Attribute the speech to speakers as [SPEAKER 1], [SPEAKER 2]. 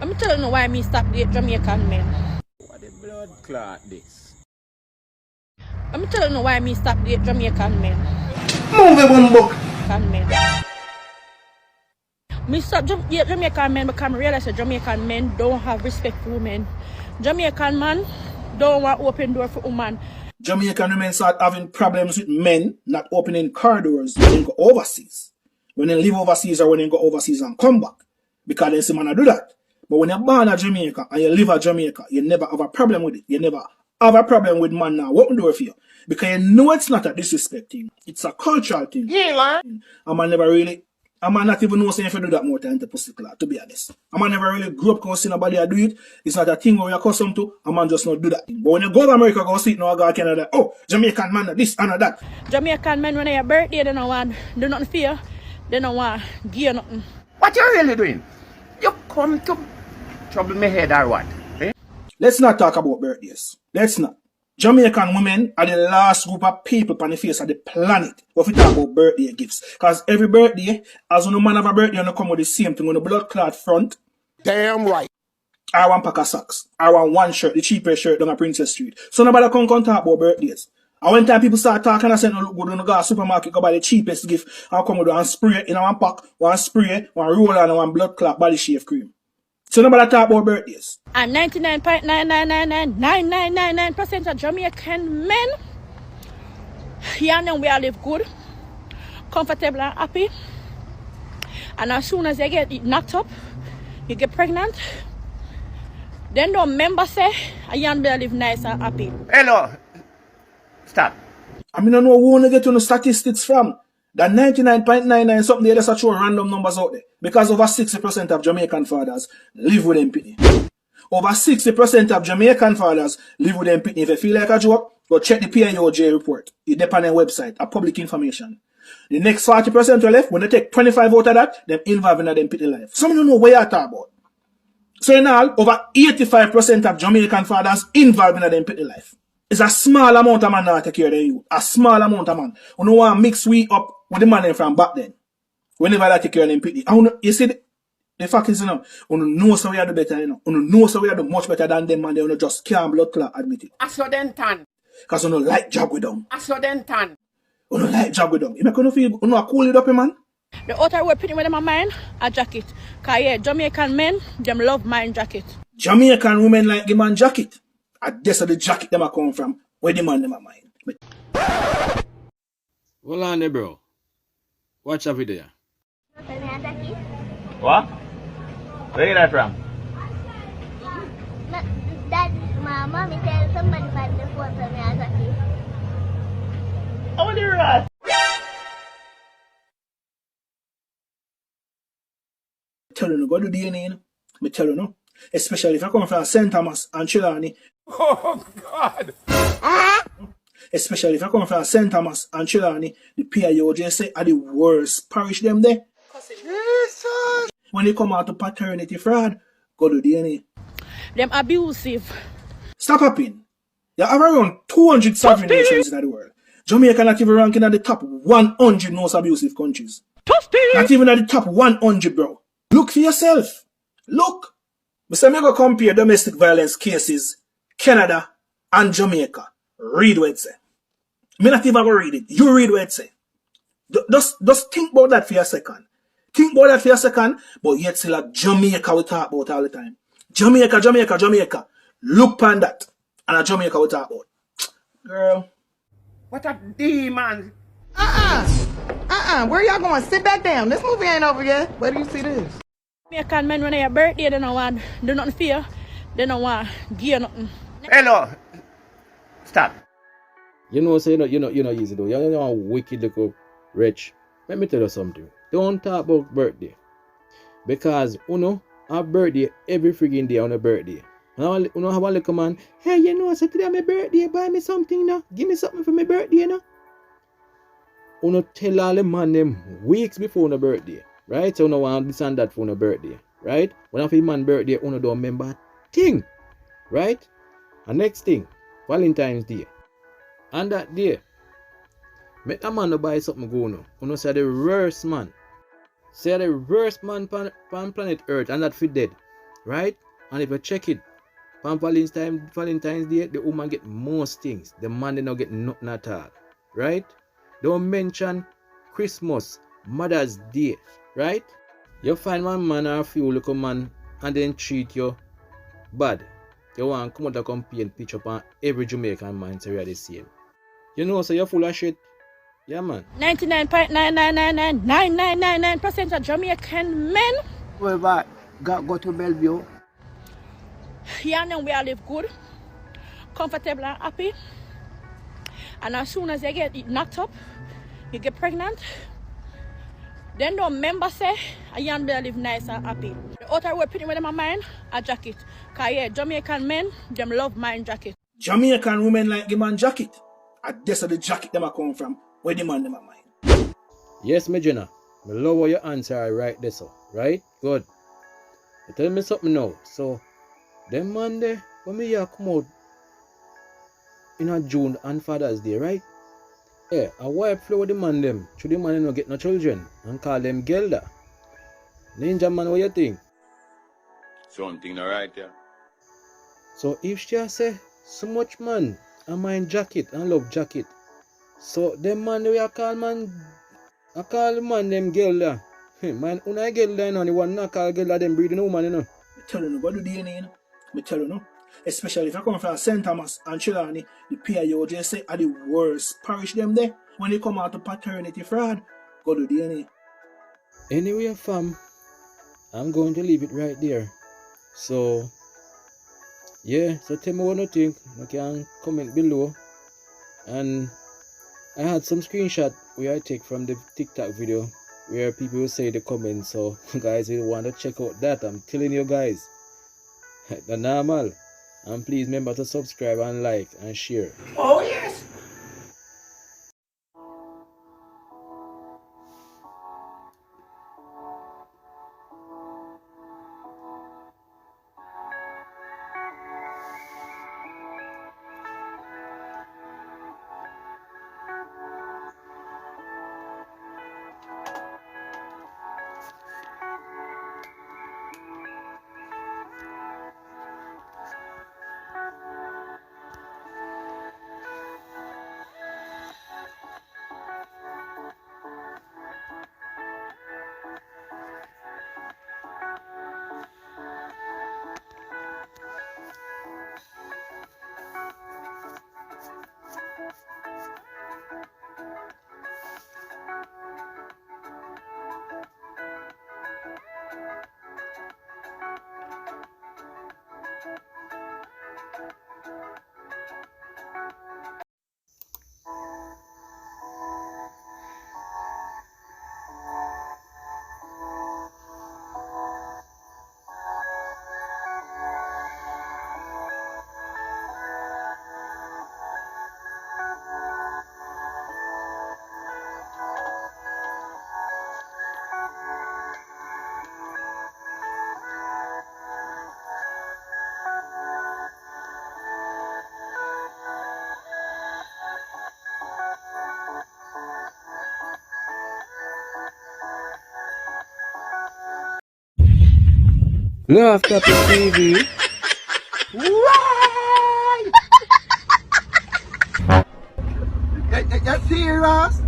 [SPEAKER 1] I'm telling you why me stop date Jamaican men.
[SPEAKER 2] What the blood clot this?
[SPEAKER 1] I'm telling you why me stop date Jamaican men.
[SPEAKER 3] Move it one book.
[SPEAKER 1] Men. Me stop date Jamaican men because I realize that Jamaican men don't have respect for women. Jamaican man don't want open door for women.
[SPEAKER 3] Jamaican women start having problems with men not opening corridors when they go overseas. When they live overseas or when they go overseas and come back. Because they see man do that. But when you're born in Jamaica and you live in Jamaica, you never have a problem with it. You never have a problem with man now open door for you. Because you know it's not a disrespect thing. It's a cultural thing.
[SPEAKER 2] Yeah,
[SPEAKER 3] A man never really, a man not even know saying if you do that more time to pussy clot, to be honest. A man never really grew up because see nobody do it. It's not a thing where you're accustomed to. A man just not do that thing. But when you go to America, go see it now, go to Canada, oh, Jamaican man, this and that.
[SPEAKER 1] Jamaican men, when it's your birthday, they don't want do nothing for you. They don't want give you nothing.
[SPEAKER 2] what you really doing? You come to trouble my head or what? Eh?
[SPEAKER 3] Let's not talk about birthdays. Let's not. Jamaican women are the last group of people on the face of the planet if we talk about birthday gifts. Because every birthday, as when a man have a birthday, you come with the same thing on the blood clot front.
[SPEAKER 2] Damn right.
[SPEAKER 3] I want pack of socks. I want one shirt, the cheapest shirt down at Princess Street. So nobody come talk about birthdays. And when time people start talking, I say, no, look good, when you go to the supermarket, go buy the cheapest gift. I'll come with one spray in one pack, one spray, one roller, and one blood clot body shave cream. So nobody talk about birthdays.
[SPEAKER 1] And 99.9999999% of Jamaican men, you know we all live good, comfortable and happy. And as soon as they get knocked up, you get pregnant, then the member say, I want to live nice and happy.
[SPEAKER 2] Hello. Stop.
[SPEAKER 3] I mean, I know who want to get on the statistics from. That 99.99 something there, that's throw random numbers out there. Because over 60% of Jamaican fathers live with them pitney. Over 60% of Jamaican fathers live with them pitney. If you feel like a joke, go check the PIOJ report. It's on their website, a public information. The next 40% are left, when they take 25 out of that, them involved in them pitney life. Some don't know what you're talking about. So in all, over 85% of Jamaican fathers involved in them pitney life. It's a small amount of man that take care of you. A small amount of man. You don't want to mix we up with the man from back then. Whenever they take care of them pitney. You see, the fact is, you know so we are the better, you know so we are the much better than them man. They just can't blood clot admit it.
[SPEAKER 2] Accidentan.
[SPEAKER 3] Because you don't like job with them.
[SPEAKER 2] Accidentan.
[SPEAKER 3] You don't like job with them. You make you feel, you know, cool it up, man.
[SPEAKER 1] The outer word pitney with them a mind, a jacket. Because yeah, Jamaican men, them love mine jacket.
[SPEAKER 3] Jamaican women like the man jacket. And that's where the jacket them a come from. Where the man them a mind.
[SPEAKER 4] Hold on there, bro. Watch a video.
[SPEAKER 5] What? Where you get that from?
[SPEAKER 6] That my mommy tell somebody about the phone to me as a kid.
[SPEAKER 5] How old are you, Ross?
[SPEAKER 3] Tell you no, go do DNA, you know. Me tell you no. Especially if you come from St. Thomas and Trelawney.
[SPEAKER 2] Oh, God.
[SPEAKER 3] Especially if you come from St. Thomas and Trelawney, the PIOJ say are the worst parish them there.
[SPEAKER 2] Jesus.
[SPEAKER 3] When they come out to paternity fraud, go do DNA.
[SPEAKER 1] Them abusive.
[SPEAKER 3] Stop upping. You have around 200 sovereign nations in the world. Jamaica not even ranking at the top 100 most abusive countries. Not even at the top 100, bro. Look for yourself. Look. Mr. Mega compare domestic violence cases, Canada and Jamaica. Read what it say. Me not even gonna read it. You read what it say. Just think about that for a second. Think about that for a second, but yet still like Jamaica we talk about all the time. Jamaica, Jamaica, Jamaica. Look on that. And a Jamaica we talk about. Girl.
[SPEAKER 2] What a demon.
[SPEAKER 7] Where y'all going? Sit back down. This movie ain't over yet. Where do you see this?
[SPEAKER 1] Jamaican men, when it's your birthday, they don't want do nothing for you. They don't want give you nothing.
[SPEAKER 2] Hello. Stop.
[SPEAKER 4] You know, say you know easy though. You know how wicked little rich. Let me tell you something. Don't talk about birthday. Because our birthday every freaking day on a birthday. And have a little man, hey, you know, so today my birthday, buy me something now. Give me something for my birthday, tell all the man them weeks before the birthday. Right? So want this and that for the birthday. Right? When I feel man birthday, don't remember a thing. Right? And next thing, Valentine's Day. And that day, make a man to buy something go now. Say the worst man. Say the worst man on planet Earth and that fit dead. right? And if you check it, on Valentine's Day, the woman get most things. The man they not get nothing at all, right? Don't mention Christmas, Mother's Day, right? You find one man or a few little man and then treat you bad. You want to come out and come paint picture upon every Jamaican man so you're the same. You know, so you're full of shit. Yeah, man.
[SPEAKER 1] 99.9999999% of Jamaican men,
[SPEAKER 2] Whoever go to Bellevue,
[SPEAKER 1] yeah, and we all live good, comfortable and happy. And as soon as you get knocked up, you get pregnant, then the member say, I young better live nice and happy. The other way putting with them mind, a jacket. Because yeah, Jamaican men, them love mine jacket.
[SPEAKER 3] Jamaican women like the man jacket. And that's where the jacket them a come from. Where the man them a mind.
[SPEAKER 4] Yes, me Jenna. Me love what your answer are right there, so. Right? Good. You tell me something now. So, them man there, when me here come out in a June and Father's Day, right? Yeah, a wife flow with the man them. Should the man not get no children and call them gelda? Ninja man, what you think?
[SPEAKER 2] something alright, yeah.
[SPEAKER 4] So if she say so much man I mind jacket and love jacket, so them man we a call man, I call man them gelda. Man, una gelda, you know, the one not call gelda them breeding woman, you know.
[SPEAKER 3] Me tell you no, what do DNA, you know? Me tell you no. Especially if I come from St. Thomas and Trelawney, the PIOJ say are the worst parish them there. When they come out to paternity fraud, go to DNA.
[SPEAKER 4] Anyway, fam, I'm going to leave it right there. So, yeah, so tell me what you think. You can comment below. And I had some screenshot where I take from the TikTok video where people will say the comments. So, guys, if you want to check out that, I'm telling you guys, the normal. And please remember to subscribe and like and share.
[SPEAKER 2] Oh, yes.
[SPEAKER 4] Love Topic TV.
[SPEAKER 2] You serious?